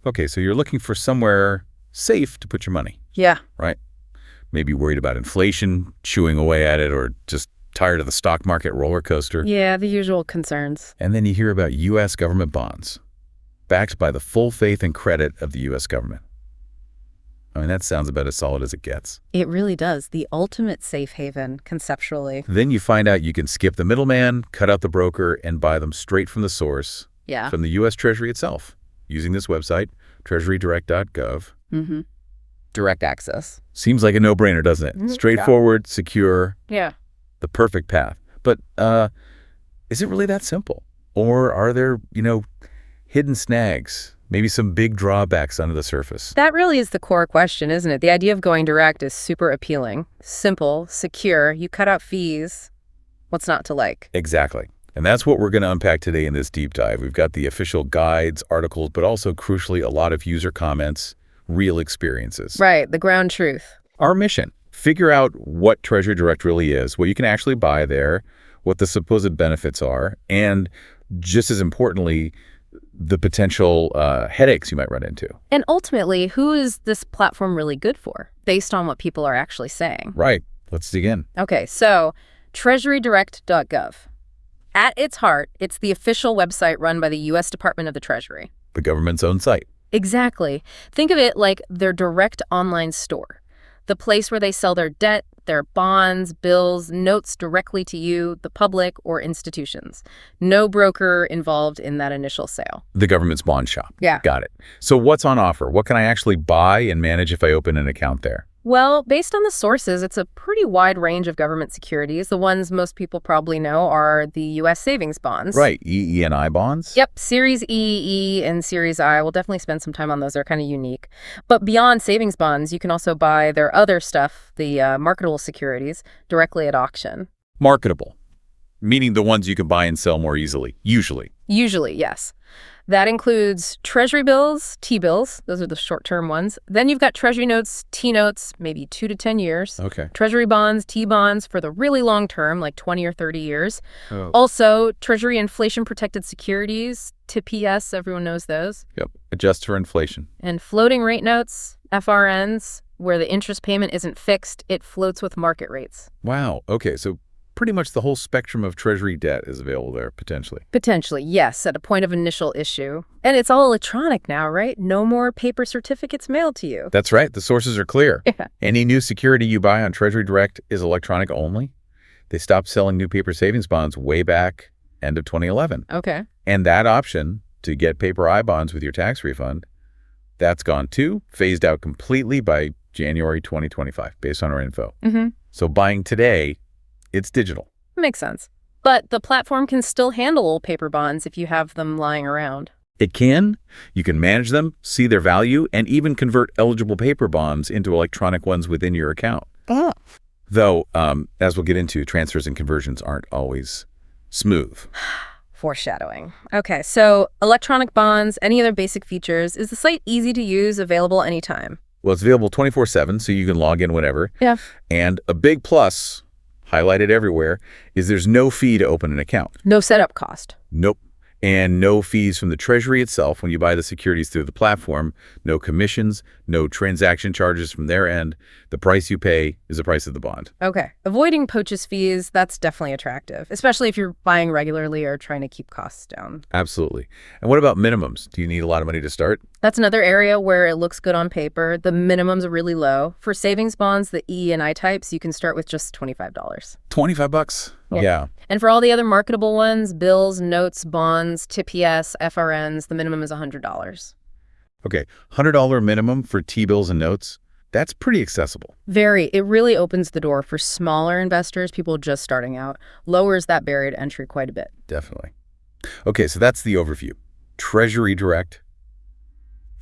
Okay, so you're looking for somewhere safe to put your money, Yeah. right? Maybe worried about inflation, chewing away at it, or just tired of the stock market roller coaster. Yeah, the usual concerns. And then you hear about U.S. government bonds, backed by the full faith and credit of the U.S. government. I mean, that sounds about as solid as it gets. It really does. The ultimate safe haven, conceptually. Then you find out you can skip the middleman, cut out the broker, and buy them straight from the source, Yeah. from the U.S. Treasury itself, using this website, TreasuryDirect.gov. Mm-hmm. Direct access. Seems like a no-brainer, doesn't it? Mhm. Straightforward, secure, Yeah. the perfect path. But is it really that simple? Or are there, hidden snags, maybe some big drawbacks under the surface? That really is the core question, isn't it? The idea of going direct is super appealing. Simple, secure, you cut out fees. What's not to like? Exactly. And that's what we're going to unpack today in this deep dive. We've got the official guides, articles, but also, crucially, a lot of user comments, real experiences. Right, the ground truth. Our mission, figure out what Treasury Direct really is, what you can actually buy there, what the supposed benefits are, and just as importantly, the potential headaches you might run into. And ultimately, who is this platform really good for, based on what people are actually saying? Right. Let's dig in. Okay, so TreasuryDirect.gov. At its heart, it's the official website run by the U.S. Department of the Treasury. The government's own site. Exactly. Think of it like their direct online store, the place where they sell their debt, their bonds, bills, notes directly to you, the public, or institutions. No broker involved in that initial sale. The government's bond shop. Yeah. Got it. So what's on offer? What can I actually buy and manage if I open an account there? Well, based on the sources, it's a pretty wide range of government securities. The ones most people probably know are the U.S. savings bonds. Right. EE&I bonds? Yep. Series E, and Series I. We'll definitely spend some time on those. They're kind of unique. But beyond savings bonds, you can also buy their other stuff, the marketable securities, directly at auction. Marketable, meaning the ones you can buy and sell more easily, usually. Usually, yes. That includes Treasury bills, T-bills. Those are the short-term ones. Then you've got Treasury notes, T-notes, maybe 2 to 10 years. Okay. Treasury bonds, T-bonds for the really long term, like 20 or 30 years. Oh. Also, Treasury inflation-protected securities, TPS, everyone knows those. Yep. Adjust for inflation. And floating rate notes, FRNs, where the interest payment isn't fixed, it floats with market rates. Wow. Okay. So pretty much the whole spectrum of Treasury debt is available there, potentially. Potentially, yes, at a point of initial issue. And it's all electronic now, right? No more paper certificates mailed to you. That's right. The sources are clear. Yeah. Any new security you buy on Treasury Direct is electronic only. They stopped selling new paper savings bonds way back end of 2011. Okay. And that option to get paper I-bonds with your tax refund, that's gone too, phased out completely by January 2025, based on our info. Mm-hmm. So buying today, it's digital. Makes sense. But the platform can still handle old paper bonds if you have them lying around. It can. You can manage them, see their value, and even convert eligible paper bonds into electronic ones within your account. Oh. Though, as we'll get into, transfers and conversions aren't always smooth. Foreshadowing. Okay, so electronic bonds, any other basic features. Is the site easy to use, available anytime? Well, it's available 24/7, so you can log in whenever. Yeah. And a big plus, highlighted everywhere, is there's no fee to open an account. No setup cost. Nope. And no fees from the Treasury itself when you buy the securities through the platform. No commissions, no transaction charges from their end. The price you pay is the price of the bond. Okay. Avoiding purchase fees, that's definitely attractive, especially if you're buying regularly or trying to keep costs down. Absolutely. And what about minimums? Do you need a lot of money to start? That's another area where it looks good on paper. The minimums are really low. For savings bonds, the E and I types, you can start with just $25. $25? Yeah. And for all the other marketable ones, bills, notes, bonds, TPS, FRNs, the minimum is $100. Okay, $100 minimum for T-bills and notes. That's pretty accessible. Very. It really opens the door for smaller investors, people just starting out. Lowers that barrier to entry quite a bit. Definitely. Okay, so that's the overview. Treasury Direct,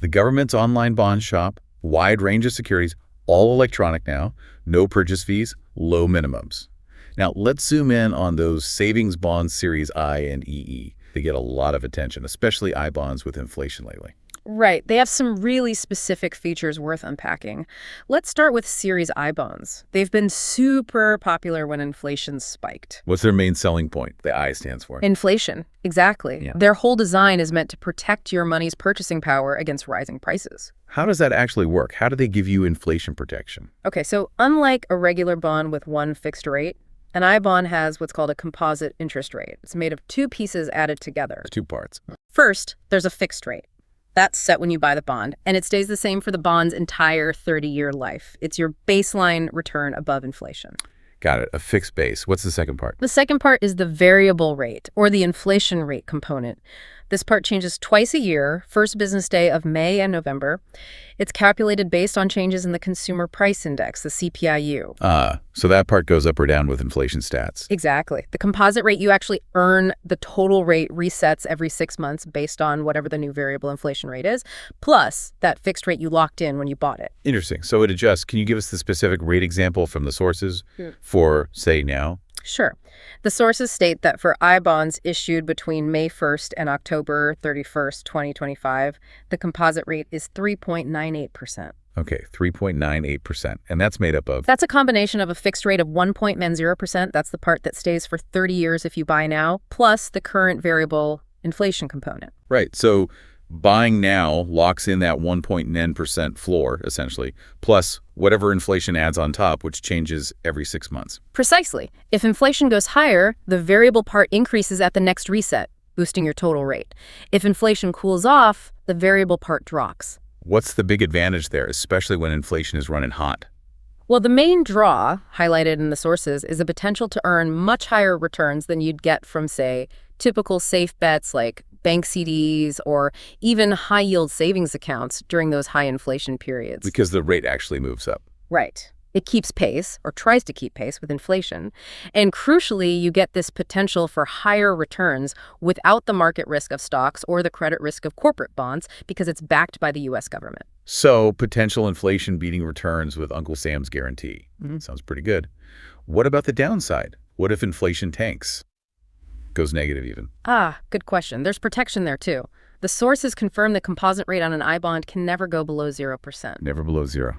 the government's online bond shop, wide range of securities, all electronic now, no purchase fees, low minimums. Now, let's zoom in on those savings bonds Series I and EE. They get a lot of attention, especially I bonds with inflation lately. Right. They have some really specific features worth unpacking. Let's start with Series I bonds. They've been super popular when inflation spiked. What's their main selling point? The I stands for. Inflation, exactly. Yeah. Their whole design is meant to protect your money's purchasing power against rising prices. How does that actually work? How do they give you inflation protection? Okay, so unlike a regular bond with one fixed rate, an I bond has what's called a composite interest rate. It's made of two pieces added together. Two parts. First, there's a fixed rate. That's set when you buy the bond, and it stays the same for the bond's entire 30-year life. It's your baseline return above inflation. Got it. A fixed base. What's the second part? The second part is the variable rate, or the inflation rate component. This part changes twice a year, first business day of May and November. It's calculated based on changes in the Consumer Price Index, the CPIU. So that part goes up or down with inflation stats. Exactly. The composite rate you actually earn, the total rate resets every 6 months based on whatever the new variable inflation rate is, plus that fixed rate you locked in when you bought it. Interesting. So it adjusts. Can you give us the specific rate example from the sources for, say, now? Sure. The sources state that for I bonds issued between May 1st and October 31st, 2025, the composite rate is 3.98%. Okay, 3.98%. And that's made up of? That's a combination of a fixed rate of 1.10%, that's the part that stays for 30 years if you buy now, plus the current variable inflation component. Right. So buying now locks in that 1.9% floor, essentially, plus whatever inflation adds on top, which changes every 6 months. Precisely. If inflation goes higher, the variable part increases at the next reset, boosting your total rate. If inflation cools off, the variable part drops. What's the big advantage there, especially when inflation is running hot? Well, the main draw, highlighted in the sources, is the potential to earn much higher returns than you'd get from, say, typical safe bets like bank CDs or even high-yield savings accounts during those high inflation periods. Because the rate actually moves up. Right. It keeps pace, or tries to keep pace, with inflation. And crucially, you get this potential for higher returns without the market risk of stocks or the credit risk of corporate bonds because it's backed by the U.S. government. So potential inflation beating returns with Uncle Sam's guarantee. Sounds pretty good. What about the downside? What if inflation tanks? Goes negative even. Good question. There's protection there, too. The sources confirm the composite rate on an I bond can never go below 0%. Never below zero.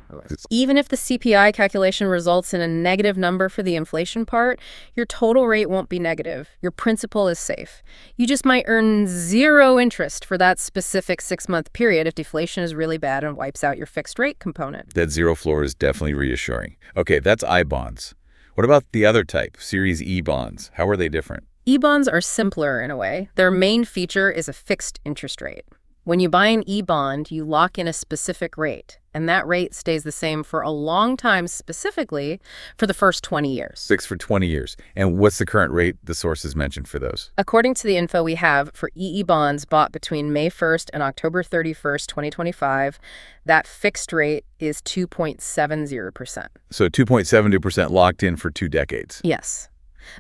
Even if the CPI calculation results in a negative number for the inflation part, your total rate won't be negative. Your principal is safe. You just might earn zero interest for that specific 6-month period if deflation is really bad and wipes out your fixed rate component. That zero floor is definitely reassuring. Okay, that's I bonds. What about the other type, Series E bonds? How are they different? E-bonds are simpler in a way. Their main feature is a fixed interest rate. When you buy an E-bond, you lock in a specific rate, and that rate stays the same for a long time, specifically for the first 20 years. Fixed for 20 years. And what's the current rate the sources mentioned for those? According to the info we have, for EE bonds bought between May 1st and October 31st, 2025, that fixed rate is 2.70%. So 2.72% locked in for 2 decades. Yes.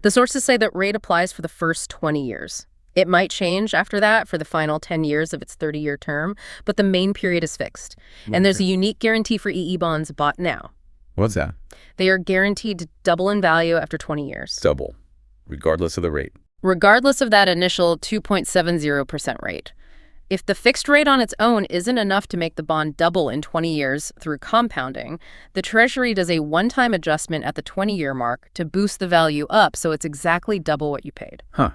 The sources say that rate applies for the first 20 years. It might change after that for the final 10 years of its 30-year term, but the main period is fixed. And there's a unique guarantee for EE bonds bought now. What's that? They are guaranteed to double in value after 20 years. Double, regardless of the rate. Regardless of that initial 2.70% rate. If the fixed rate on its own isn't enough to make the bond double in 20 years through compounding, the Treasury does a one-time adjustment at the 20-year mark to boost the value up so it's exactly double what you paid. Huh.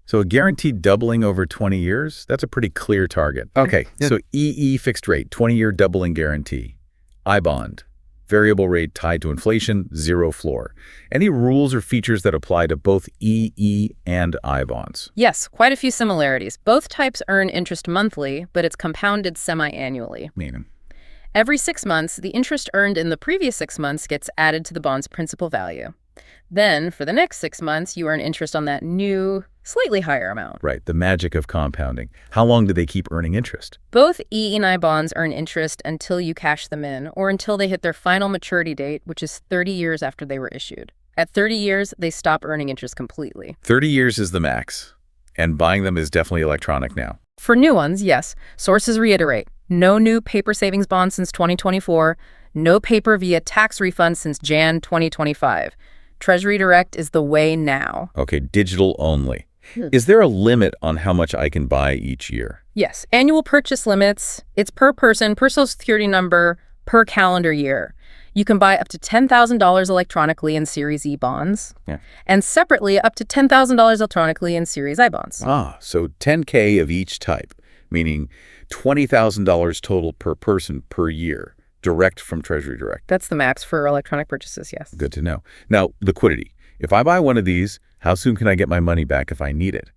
So a guaranteed doubling over 20 years? That's a pretty clear target. Okay, so EE fixed rate, 20-year doubling guarantee. I bond, variable rate tied to inflation, zero floor. Any rules or features that apply to both EE and I bonds? Yes, quite a few similarities. Both types earn interest monthly, but it's compounded semi-annually. Meaning? Every 6 months, the interest earned in the previous 6 months gets added to the bond's principal value. Then, for the next 6 months, you earn interest on that new, slightly higher amount. Right, the magic of compounding. How long do they keep earning interest? Both E and I bonds earn interest until you cash them in, or until they hit their final maturity date, which is 30 years after they were issued. At 30 years, they stop earning interest completely. 30 years is the max, and buying them is definitely electronic now. For new ones, yes. Sources reiterate, no new paper savings bonds since 2024, no paper via tax refund since Jan 2025. Treasury Direct is the way now. Okay, digital only. Is there a limit on how much I can buy each year? Yes, annual purchase limits. It's per person, per social security number, per calendar year. You can buy up to $10,000 electronically in Series E bonds, Yeah. and separately up to $10,000 electronically in Series I bonds. Ah, so 10K of each type, meaning $20,000 total per person per year, direct from Treasury Direct. That's the max for electronic purchases, yes. Good to know. Now, liquidity. If I buy one of these, how soon can I get my money back if I need it?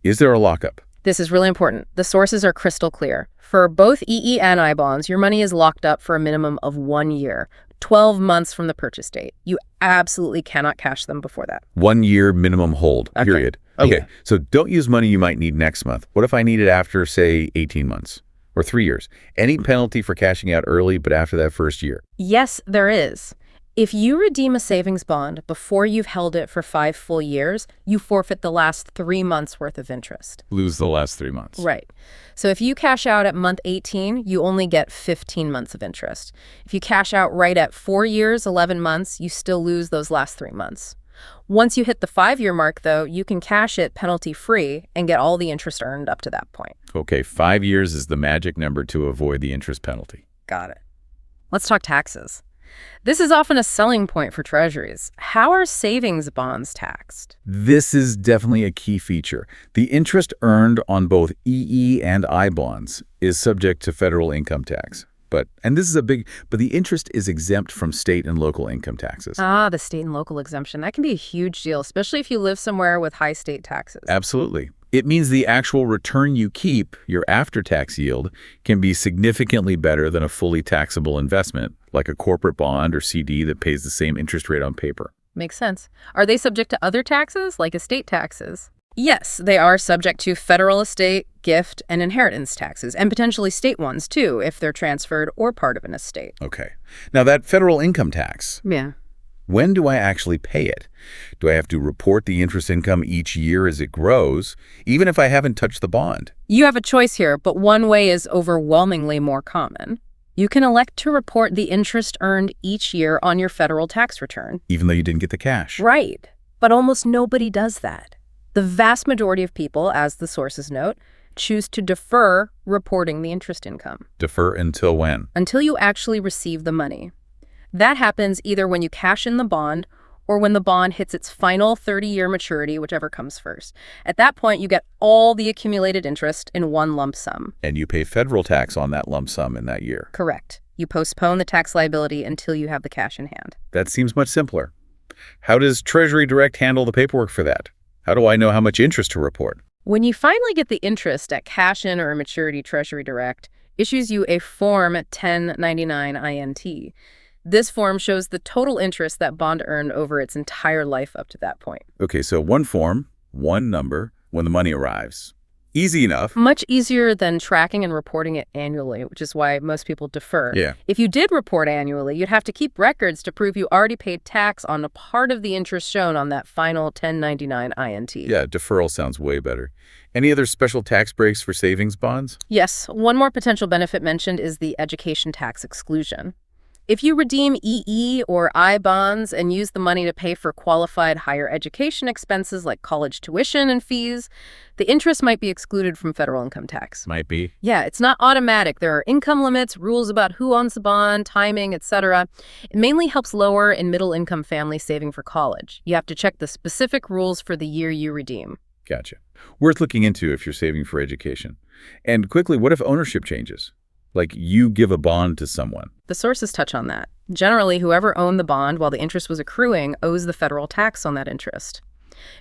Is there a lockup? This is really important. The sources are crystal clear. For both EE and I bonds, your money is locked up for a minimum of 1 year, 12 months from the purchase date. You absolutely cannot cash them before that. 1 year minimum hold, period. Okay, Yeah. so don't use money you might need next month. What if I need it after, say, 18 months or 3 years? Any penalty for cashing out early, but after that first year? Yes, there is. If you redeem a savings bond before you've held it for 5 full years, you forfeit the last 3 months worth of interest. Lose the last 3 months. Right. So if you cash out at month 18, you only get 15 months of interest. If you cash out right at 4 years, 11 months, you still lose those last 3 months. Once you hit the 5-year mark, though, you can cash it penalty-free and get all the interest earned up to that point. Okay, 5 years is the magic number to avoid the interest penalty. Got it. Let's talk taxes. This is often a selling point for Treasuries. How are savings bonds taxed? This is definitely a key feature. The interest earned on both EE and I bonds is subject to federal income tax. But the interest is exempt from state and local income taxes. Ah, the state and local exemption. That can be a huge deal, especially if you live somewhere with high state taxes. Absolutely. It means the actual return you keep, your after-tax yield, can be significantly better than a fully taxable investment, like a corporate bond or CD that pays the same interest rate on paper. Makes sense. Are they subject to other taxes, like estate taxes? Yes, they are subject to federal estate, gift, and inheritance taxes, and potentially state ones, too, if they're transferred or part of an estate. Okay. Now, that federal income tax, Yeah. when do I actually pay it? Do I have to report the interest income each year as it grows, even if I haven't touched the bond? You have a choice here, but one way is overwhelmingly more common. You can elect to report the interest earned each year on your federal tax return. Even though you didn't get the cash. Right. But almost nobody does that. The vast majority of people, as the sources note, choose to defer reporting the interest income. Defer until when? Until you actually receive the money. That happens either when you cash in the bond or when the bond hits its final 30-year maturity, whichever comes first. At that point, you get all the accumulated interest in one lump sum. And you pay federal tax on that lump sum in that year. Correct. You postpone the tax liability until you have the cash in hand. That seems much simpler. How does Treasury Direct handle the paperwork for that? How do I know how much interest to report? When you finally get the interest at cash-in or maturity, Treasury Direct issues you a Form 1099 INT. This form shows the total interest that bond earned over its entire life up to that point. Okay, so one form, one number, when the money arrives. Easy enough. Much easier than tracking and reporting it annually, which is why most people defer. Yeah. If you did report annually, you'd have to keep records to prove you already paid tax on a part of the interest shown on that final 1099 INT. Yeah, deferral sounds way better. Any other special tax breaks for savings bonds? Yes, one more potential benefit mentioned is the education tax exclusion. If you redeem EE or I bonds and use the money to pay for qualified higher education expenses like college tuition and fees, the interest might be excluded from federal income tax. Might be. Yeah, it's not automatic. There are income limits, rules about who owns the bond, timing, etc. It mainly helps lower and middle-income families saving for college. You have to check the specific rules for the year you redeem. Gotcha. Worth looking into if you're saving for education. And quickly, what if ownership changes? Like you give a bond to someone. The sources touch on that. Generally, whoever owned the bond while the interest was accruing owes the federal tax on that interest.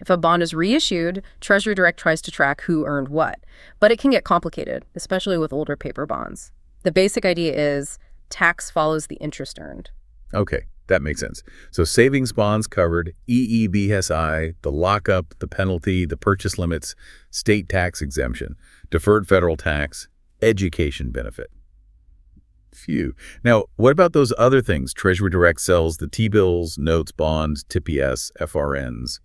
If a bond is reissued, Treasury Direct tries to track who earned what. But it can get complicated, especially with older paper bonds. The basic idea is tax follows the interest earned. Okay, that makes sense. So savings bonds covered, EEBSI, the lockup, the penalty, the purchase limits, state tax exemption, deferred federal tax, education benefit. Phew. Now, what about those other things? Treasury Direct sells the T-bills, notes, bonds, TPS, FRNs.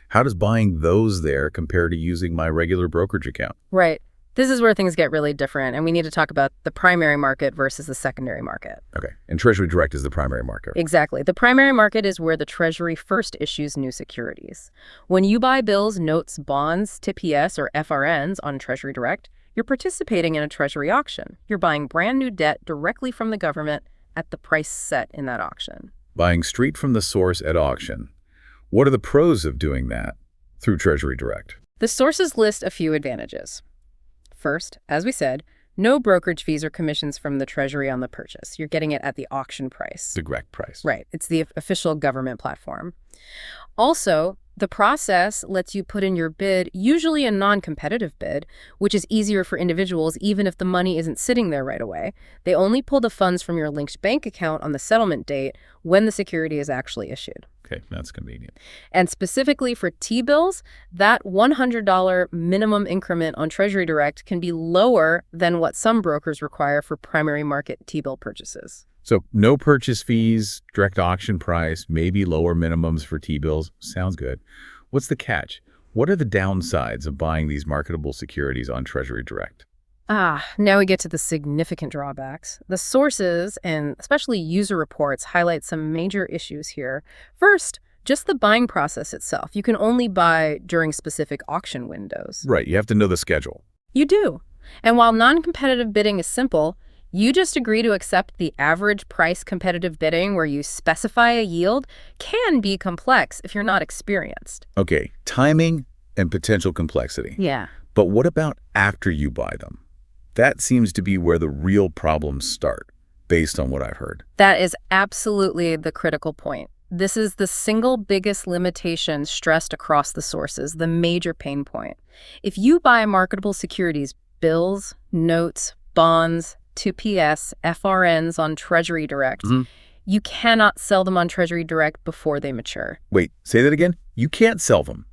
How does buying those there compare to using my regular brokerage account? Right. This is where things get really different, and we need to talk about the primary market versus the secondary market. Okay. And Treasury Direct is the primary market. Exactly. The primary market is where the Treasury first issues new securities. When you buy bills, notes, bonds, TPS, or FRNs on Treasury Direct, You're participating in a Treasury auction. You're buying brand new debt directly from the government at the price set in that auction. Buying straight from the source at auction. What are the pros of doing that through Treasury Direct? The sources list a few advantages. First, as we said, no brokerage fees or commissions from the Treasury on the purchase. You're getting it at the auction price. The direct price. Right. It's the official government platform. Also, the process lets you put in your bid, usually a non-competitive bid, which is easier for individuals even if the money isn't sitting there right away. They only pull the funds from your linked bank account on the settlement date when the security is actually issued. Okay, that's convenient. And specifically for T-bills, that $100 minimum increment on Treasury Direct can be lower than what some brokers require for primary market T-bill purchases. So no purchase fees, direct auction price, maybe lower minimums for T-bills. Sounds good. What's the catch? What are the downsides of buying these marketable securities on Treasury Direct? Now we get to the significant drawbacks. The sources, and especially user reports, highlight some major issues here. First, just the buying process itself. You can only buy during specific auction windows. Right, you have to know the schedule. You do. And while non-competitive bidding is simple, you just agree to accept the average price competitive bidding where you specify a yield can be complex if you're not experienced. Okay, timing and potential complexity. Yeah. But what about after you buy them? That seems to be where the real problems start, based on what I've heard. That is absolutely the critical point. This is the single biggest limitation stressed across the sources, the major pain point. If you buy marketable securities, bills, notes, bonds, 2PS, FRNs on Treasury Direct, you cannot sell them on Treasury Direct before they mature. Wait, say that again? You can't sell them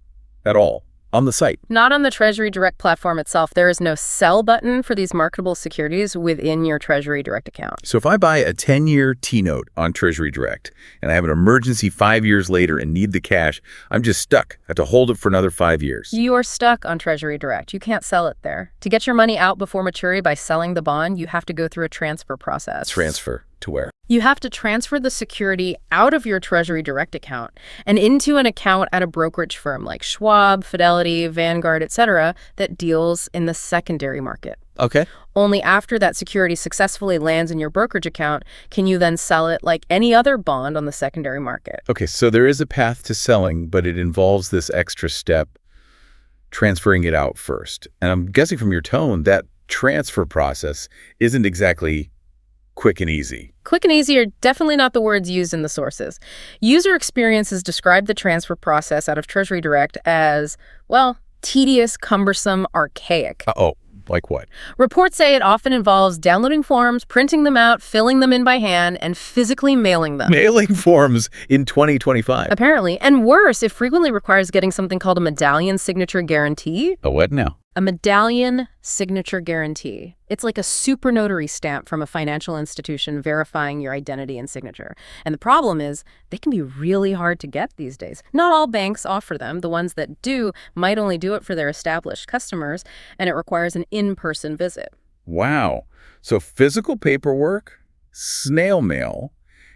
at all on the site. Not on the Treasury Direct platform itself. There is no sell button for these marketable securities within your Treasury Direct account. So if I buy a 10-year T-note on Treasury Direct and I have an emergency 5 years later and need the cash, I'm just stuck. I have to hold it for another 5 years. You are stuck on Treasury Direct. You can't sell it there. To get your money out before maturity by selling the bond, you have to go through a transfer process. Transfer to where? You have to transfer the security out of your Treasury Direct account and into an account at a brokerage firm like Schwab, Fidelity, Vanguard, etc. that deals in the secondary market. Okay. Only after that security successfully lands in your brokerage account can you then sell it like any other bond on the secondary market. Okay, so there is a path to selling, but it involves this extra step, transferring it out first. And I'm guessing from your tone that transfer process isn't exactly quick and easy. Quick and easy are definitely not the words used in the sources. User experiences describe the transfer process out of Treasury Direct as, well, tedious, cumbersome, archaic. Uh-oh, like what? Reports say it often involves downloading forms, printing them out, filling them in by hand, and physically mailing them. Mailing forms in 2025. Apparently. And worse, it frequently requires getting something called a medallion signature guarantee. A what now? A medallion signature guarantee. It's like a super notary stamp from a financial institution verifying your identity and signature. And the problem is, they can be really hard to get these days. Not all banks offer them. The ones that do might only do it for their established customers, and it requires an in-person visit. Wow. So physical paperwork, snail mail,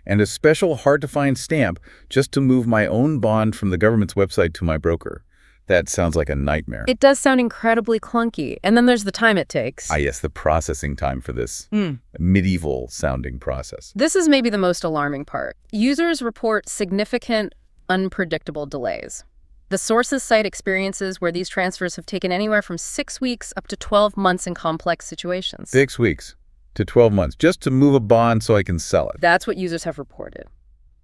and a special hard-to-find stamp just to move my own bond from the government's website to my broker. That sounds like a nightmare. It does sound incredibly clunky. And then there's the time it takes. Yes, the processing time for this medieval-sounding process. This is maybe the most alarming part. Users report significant, unpredictable delays. The sources cite experiences where these transfers have taken anywhere from 6 weeks up to 12 months in complex situations. 6 weeks to 12 months just to move a bond so I can sell it. That's what users have reported.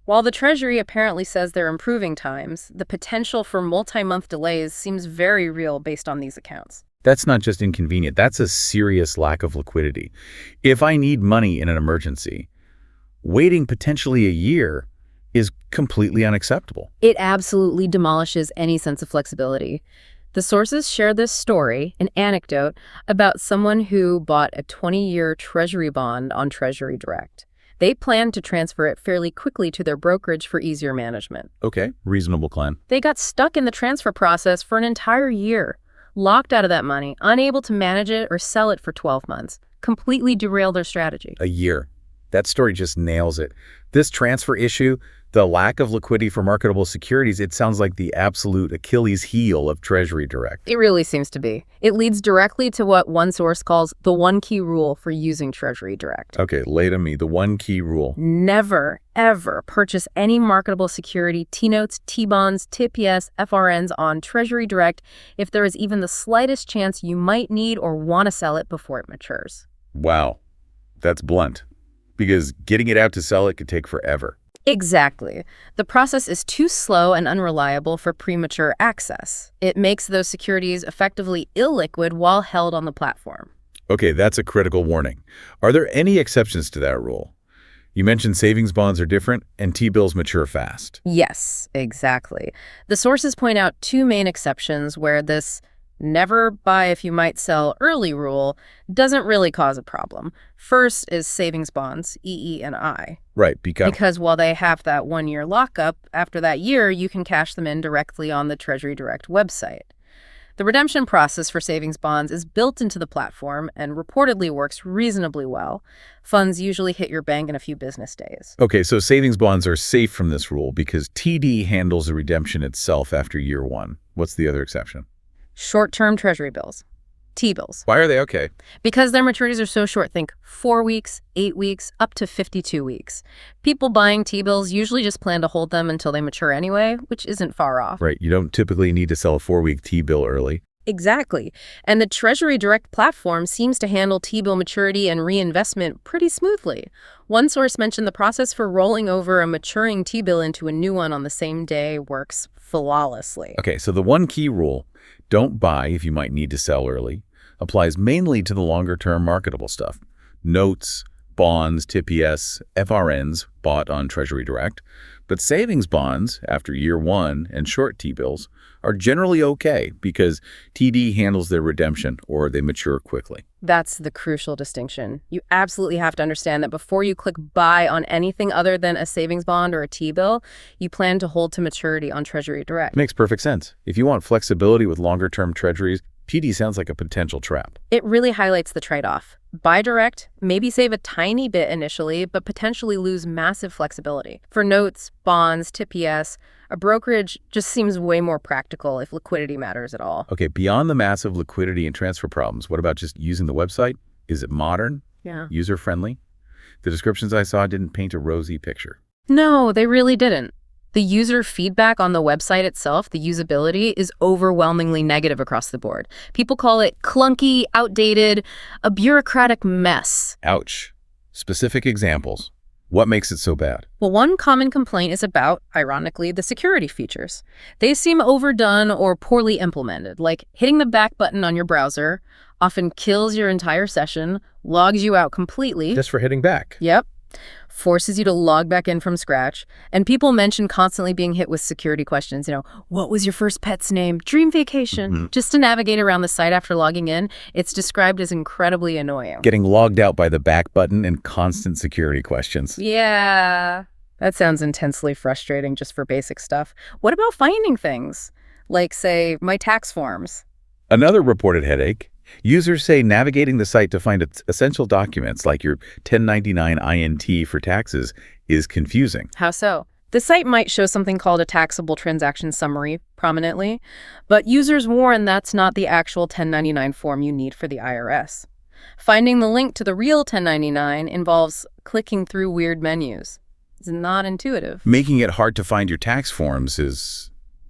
While the Treasury apparently says they're improving times, the potential for multi-month delays seems very real based on these accounts. That's not just inconvenient. That's a serious lack of liquidity. If I need money in an emergency, waiting potentially a year is completely unacceptable. It absolutely demolishes any sense of flexibility. The sources share this story, an anecdote, about someone who bought a 20-year Treasury bond on Treasury Direct. They planned to transfer it fairly quickly to their brokerage for easier management. Okay, reasonable plan. They got stuck in the transfer process for an entire year, locked out of that money, unable to manage it or sell it for 12 months, completely derailed their strategy. A year. That story just nails it. This transfer issue, The lack of liquidity for marketable securities, it sounds like the absolute Achilles heel of Treasury Direct. It really seems to be. It leads directly to what one source calls the one key rule for using Treasury Direct. Okay, lay to me, the one key rule. Never, ever purchase any marketable security, T-notes, T-bonds, TPS, FRNs on Treasury Direct if there is even the slightest chance you might need or want to sell it before it matures. Wow, that's blunt. Because getting it out to sell it could take forever. Exactly. The process is too slow and unreliable for premature access. It makes those securities effectively illiquid while held on the platform. Okay, that's a critical warning. Are there any exceptions to that rule? You mentioned savings bonds are different and T-bills mature fast. Yes, exactly. The sources point out two main exceptions where this never buy if you might sell early rule doesn't really cause a problem. First is savings bonds, EE and I. Right, Because while they have that 1-year lockup, after that year, you can cash them in directly on the Treasury Direct website. The redemption process for savings bonds is built into the platform and reportedly works reasonably well. Funds usually hit your bank in a few business days. Okay, so savings bonds are safe from this rule because TD handles the redemption itself after year 1. What's the other exception? Short-term Treasury bills, T-bills. Why are they okay? Because their maturities are so short, think 4 weeks, 8 weeks, up to 52 weeks. People buying T-bills usually just plan to hold them until they mature anyway, which isn't far off. Right, you don't typically need to sell a 4-week T-bill early. Exactly. And the Treasury Direct platform seems to handle T-bill maturity and reinvestment pretty smoothly. One source mentioned the process for rolling over a maturing T-bill into a new one on the same day works flawlessly. Okay, so the one key rule, don't buy if you might need to sell early, applies mainly to the longer-term marketable stuff. Notes, bonds, TPS, FRNs bought on Treasury Direct. But savings bonds, after year 1, and short T-bills are generally okay because TD handles their redemption or they mature quickly. That's the crucial distinction. You absolutely have to understand that before you click buy on anything other than a savings bond or a T-bill, you plan to hold to maturity on Treasury Direct. Makes perfect sense. If you want flexibility with longer-term treasuries, TD sounds like a potential trap. It really highlights the trade-off. Buy direct, maybe save a tiny bit initially, but potentially lose massive flexibility. For notes, bonds, TPS, a brokerage just seems way more practical if liquidity matters at all. Okay, beyond the massive liquidity and transfer problems, what about just using the website? Is it modern? Yeah. User-friendly? The descriptions I saw didn't paint a rosy picture. No, they really didn't. The user feedback on the website itself, the usability, is overwhelmingly negative across the board. People call it clunky, outdated, a bureaucratic mess. Ouch. Specific examples. What makes it so bad? Well, one common complaint is about, ironically, the security features. They seem overdone or poorly implemented, like hitting the back button on your browser often kills your entire session, logs you out completely. Just for hitting back. Yep. Forces you to log back in from scratch. And people mention constantly being hit with security questions. What was your first pet's name? Dream vacation. Just to navigate around the site after logging in, it's described as incredibly annoying. Getting logged out by the back button and constant security questions. Yeah, that sounds intensely frustrating just for basic stuff. What about finding things? Like, say, my tax forms. Another reported headache. Users say navigating the site to find essential documents like your 1099 INT for taxes is confusing. How so? The site might show something called a taxable transaction summary prominently, but users warn that's not the actual 1099 form you need for the IRS. Finding the link to the real 1099 involves clicking through weird menus. It's not intuitive. Making it hard to find your tax forms is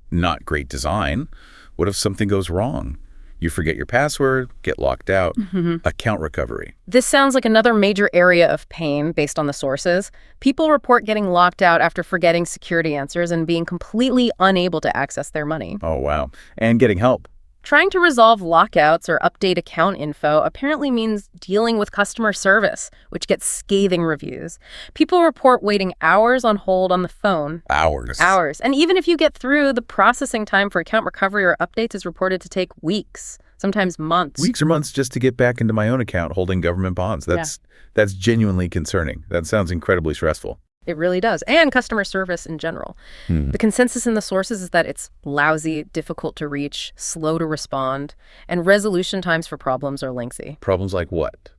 not great design. What if something goes wrong? You forget your password, get locked out, account recovery. This sounds like another major area of pain based on the sources. People report getting locked out after forgetting security answers and being completely unable to access their money. Oh, wow. And getting help. Trying to resolve lockouts or update account info apparently means dealing with customer service, which gets scathing reviews. People report waiting hours on hold on the phone. Hours. And even if you get through, the processing time for account recovery or updates is reported to take weeks, sometimes months. Weeks or months just to get back into my own account holding government bonds. That's genuinely concerning. That sounds incredibly stressful. It really does. And customer service in general. The consensus in the sources is that it's lousy, difficult to reach, slow to respond, and resolution times for problems are lengthy. Problems like what?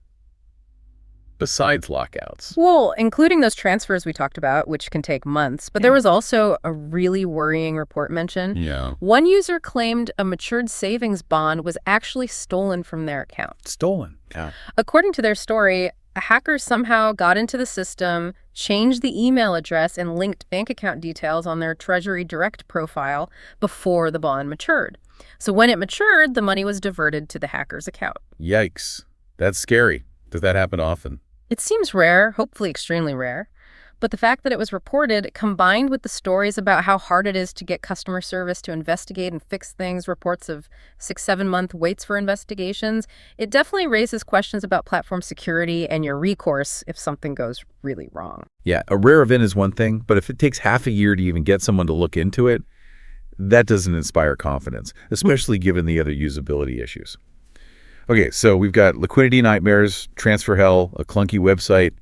besides lockouts? Well, including those transfers we talked about, which can take months. But there was also a really worrying report mention. Yeah. One user claimed a matured savings bond was actually stolen from their account. Stolen. Yeah. According to their story, a hacker somehow got into the system, changed the email address, and linked bank account details on their Treasury Direct profile before the bond matured. So when it matured, the money was diverted to the hacker's account. Yikes. That's scary. Does that happen often? It seems rare, hopefully extremely rare. But the fact that it was reported, combined with the stories about how hard it is to get customer service to investigate and fix things, reports of 6-7 month waits for investigations, it definitely raises questions about platform security and your recourse if something goes really wrong. Yeah, a rare event is one thing, but if it takes half a year to even get someone to look into it, that doesn't inspire confidence, especially given the other usability issues. Okay, so we've got liquidity nightmares, transfer hell, a clunky website,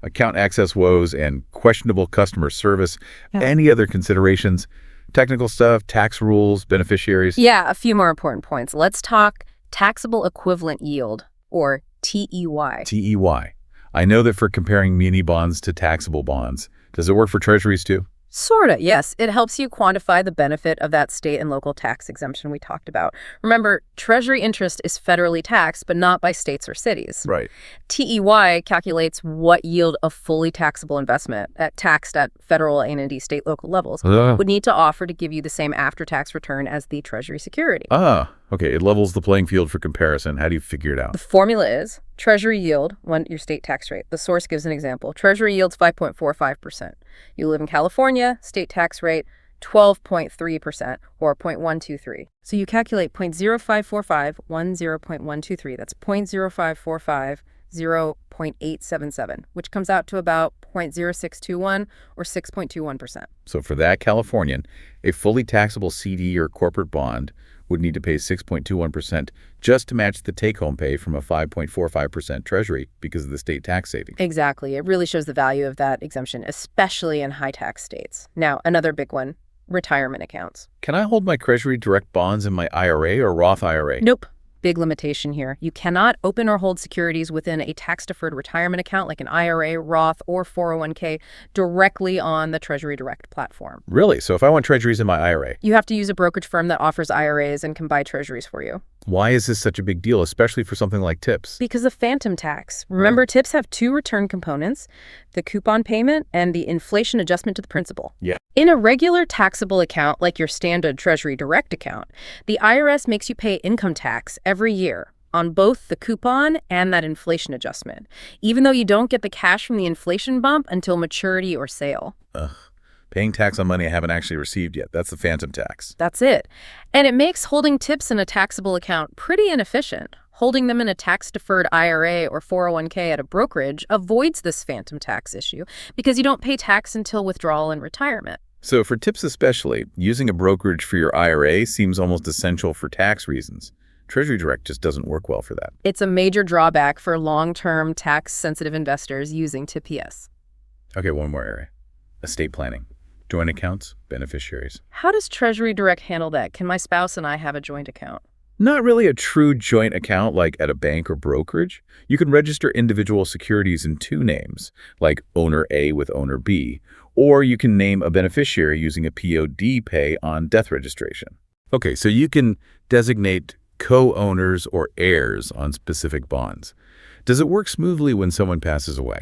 account access woes, and questionable customer service. Yeah. Any other considerations? Technical stuff, tax rules, beneficiaries? Yeah, a few more important points. Let's talk taxable equivalent yield, or TEY. TEY. I know that for comparing muni bonds to taxable bonds. Does it work for treasuries too? Sorta, yes. It helps you quantify the benefit of that state and local tax exemption we talked about. Remember, Treasury interest is federally taxed, but not by states or cities. Right. TEY calculates what yield a fully taxable investment, taxed at federal and state local levels, would need to offer to give you the same after-tax return as the Treasury security. Okay. It levels the playing field for comparison. How do you figure it out? The formula is Treasury yield, your state tax rate. The source gives an example. Treasury yields 5.45%. You live in California, state tax rate 12.3% or 0.123. So you calculate 0.0545, 10.123. That's 0.0545, 0.877, which comes out to about 0.0621 or 6.21%. So for that Californian, a fully taxable CD or corporate bond would need to pay 6.21% just to match the take-home pay from a 5.45% Treasury because of the state tax savings. Exactly. It really shows the value of that exemption, especially in high-tax states. Now, another big one, retirement accounts. Can I hold my Treasury Direct bonds in my IRA or Roth IRA? Nope. Big limitation here. You cannot open or hold securities within a tax-deferred retirement account like an IRA, Roth, or 401k directly on the Treasury Direct platform. Really? So if I want treasuries in my IRA? You have to use a brokerage firm that offers IRAs and can buy treasuries for you. Why is this such a big deal, especially for something like tips? Because of phantom tax. Remember, tips have two return components, the coupon payment and the inflation adjustment to the principal. Yeah. In a regular taxable account, like your standard Treasury Direct account, the IRS makes you pay income tax every year on both the coupon and that inflation adjustment, even though you don't get the cash from the inflation bump until maturity or sale. Ugh. Paying tax on money I haven't actually received yet. That's the phantom tax. That's it. And it makes holding tips in a taxable account pretty inefficient. Holding them in a tax-deferred IRA or 401k at a brokerage avoids this phantom tax issue because you don't pay tax until withdrawal and retirement. So for tips especially, using a brokerage for your IRA seems almost essential for tax reasons. Treasury Direct just doesn't work well for that. It's a major drawback for long-term tax-sensitive investors using TPS. Okay, one more area. Estate planning. Joint accounts, beneficiaries. How does Treasury Direct handle that? Can my spouse and I have a joint account? Not really a true joint account like at a bank or brokerage. You can register individual securities in two names, like owner A with owner B, or you can name a beneficiary using a POD pay on death registration. Okay, so you can designate co-owners or heirs on specific bonds. Does it work smoothly when someone passes away?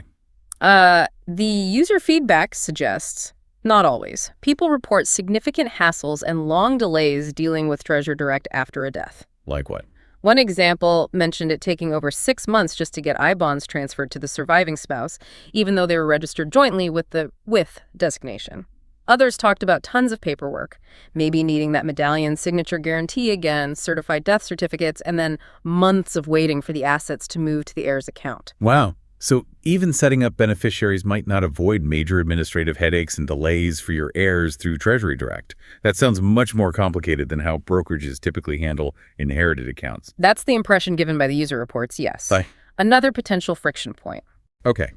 The user feedback suggests not always. People report significant hassles and long delays dealing with Treasury Direct after a death. Like what? One example mentioned it taking over 6 months just to get I-bonds transferred to the surviving spouse, even though they were registered jointly with the with designation. Others talked about tons of paperwork, maybe needing that medallion signature guarantee again, certified death certificates, and then months of waiting for the assets to move to the heir's account. Wow. So even setting up beneficiaries might not avoid major administrative headaches and delays for your heirs through Treasury Direct. That sounds much more complicated than how brokerages typically handle inherited accounts. That's the impression given by the user reports, yes. Bye. Another potential friction point. Okay.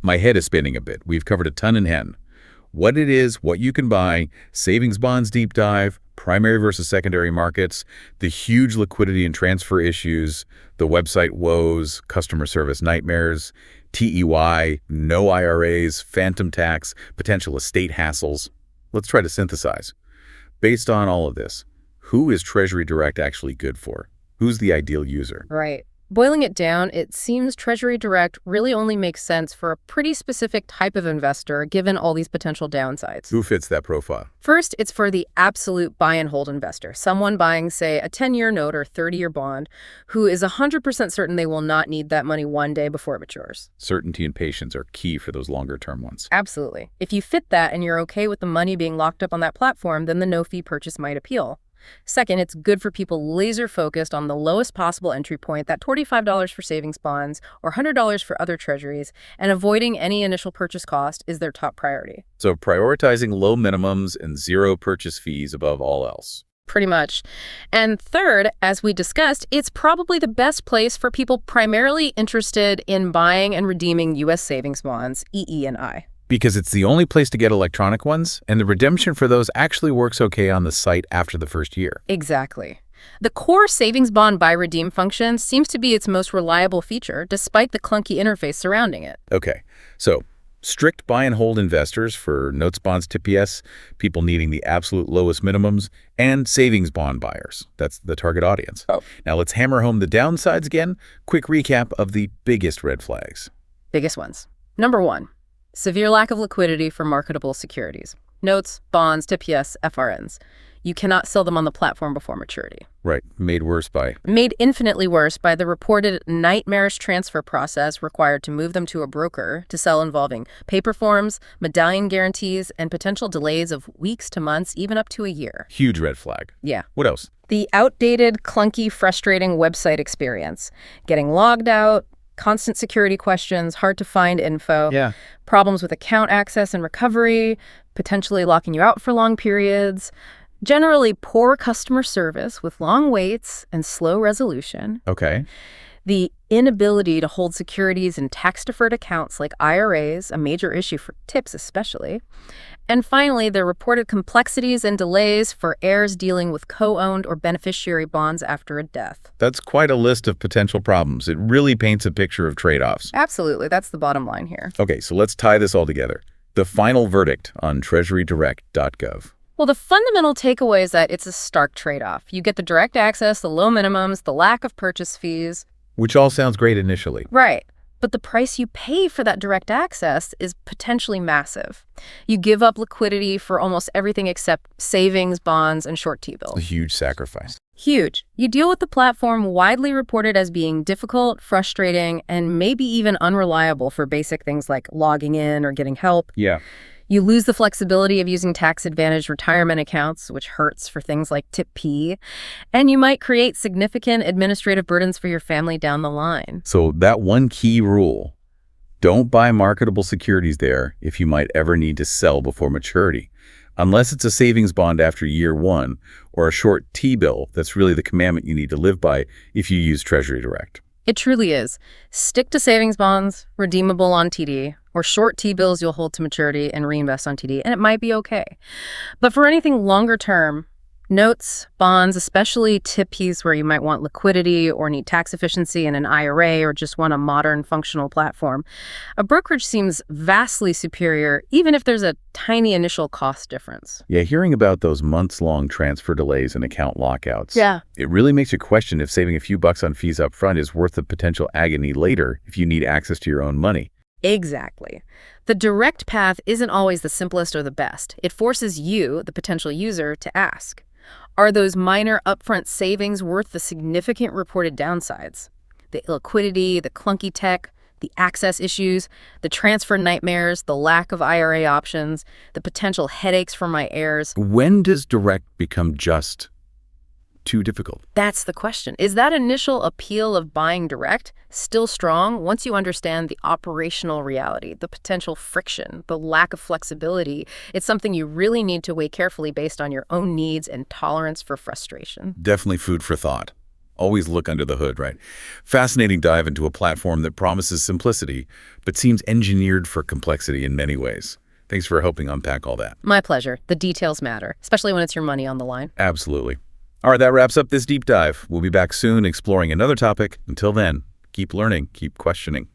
My head is spinning a bit. We've covered a ton in hen. What it is, what you can buy, savings bonds deep dive, primary versus secondary markets, the huge liquidity and transfer issues, the website woes, customer service nightmares, TEY, no IRAs, phantom tax, potential estate hassles. Let's try to synthesize. Based on all of this, who is Treasury Direct actually good for? Who's the ideal user? Right. Boiling it down, it seems Treasury Direct really only makes sense for a pretty specific type of investor given all these potential downsides. Who fits that profile? First, it's for the absolute buy and hold investor, someone buying, say, a 10-year note or 30-year bond who is 100% certain they will not need that money one day before it matures. Certainty and patience are key for those longer-term ones. Absolutely. If you fit that and you're okay with the money being locked up on that platform, then the no-fee purchase might appeal. Second, it's good for people laser-focused on the lowest possible entry point, that $45 for savings bonds or $100 for other treasuries, and avoiding any initial purchase cost is their top priority. So prioritizing low minimums and zero purchase fees above all else. Pretty much. And third, as we discussed, it's probably the best place for people primarily interested in buying and redeeming U.S. savings bonds, EE and I. Because it's the only place to get electronic ones, and the redemption for those actually works okay on the site after the first year. Exactly. The core savings bond buy redeem function seems to be its most reliable feature, despite the clunky interface surrounding it. Okay, so strict buy and hold investors for notes, bonds, TPS, people needing the absolute lowest minimums, and savings bond buyers. That's the target audience. Oh. Now let's hammer home the downsides again. Quick recap of the biggest red flags. Biggest ones. Number 1. Severe lack of liquidity for marketable securities. Notes, bonds, TPS, FRNs. You cannot sell them on the platform before maturity. Right, made worse by... Made infinitely worse by the reported nightmarish transfer process required to move them to a broker to sell, involving paper forms, medallion guarantees, and potential delays of weeks to months, even up to a year. Huge red flag. Yeah. What else? The outdated, clunky, frustrating website experience. Getting logged out, constant security questions, hard to find info, problems with account access and recovery, potentially locking you out for long periods, generally poor customer service with long waits and slow resolution. Okay. The inability to hold securities in tax-deferred accounts like IRAs, a major issue for TIPS especially. And finally, the reported complexities and delays for heirs dealing with co-owned or beneficiary bonds after a death. That's quite a list of potential problems. It really paints a picture of trade-offs. Absolutely. That's the bottom line here. Okay, so let's tie this all together. The final verdict on TreasuryDirect.gov. Well, the fundamental takeaway is that it's a stark trade-off. You get the direct access, the low minimums, the lack of purchase fees. Which all sounds great initially. Right. But the price you pay for that direct access is potentially massive. You give up liquidity for almost everything except savings, bonds, and short T-bills. A huge sacrifice. Huge. You deal with the platform widely reported as being difficult, frustrating, and maybe even unreliable for basic things like logging in or getting help. Yeah. You lose the flexibility of using tax-advantaged retirement accounts, which hurts for things like Tip P, and you might create significant administrative burdens for your family down the line. So that one key rule, don't buy marketable securities there if you might ever need to sell before maturity. Unless it's a savings bond after year 1 or a short T-bill, that's really the commandment you need to live by if you use Treasury Direct. It truly is. Stick to savings bonds, redeemable on TD, or short T-bills you'll hold to maturity and reinvest on TD, and it might be okay. But for anything longer term, notes, bonds, especially TIPs where you might want liquidity or need tax efficiency in an IRA or just want a modern functional platform, a brokerage seems vastly superior, even if there's a tiny initial cost difference. Yeah, hearing about those months-long transfer delays and account lockouts, Yeah. it really makes you question if saving a few bucks on fees up front is worth the potential agony later if you need access to your own money. Exactly. The direct path isn't always the simplest or the best. It forces you, the potential user, to ask, are those minor upfront savings worth the significant reported downsides? The illiquidity, the clunky tech, the access issues, the transfer nightmares, the lack of IRA options, the potential headaches for my heirs. When does direct become just too difficult? That's the question. Is that initial appeal of buying direct still strong once you understand the operational reality, the potential friction, the lack of flexibility? It's something you really need to weigh carefully based on your own needs and tolerance for frustration. Definitely food for thought. Always look under the hood, right? Fascinating dive into a platform that promises simplicity, but seems engineered for complexity in many ways. Thanks for helping unpack all that. My pleasure. The details matter, especially when it's your money on the line. Absolutely. All right, that wraps up this deep dive. We'll be back soon exploring another topic. Until then, keep learning, keep questioning.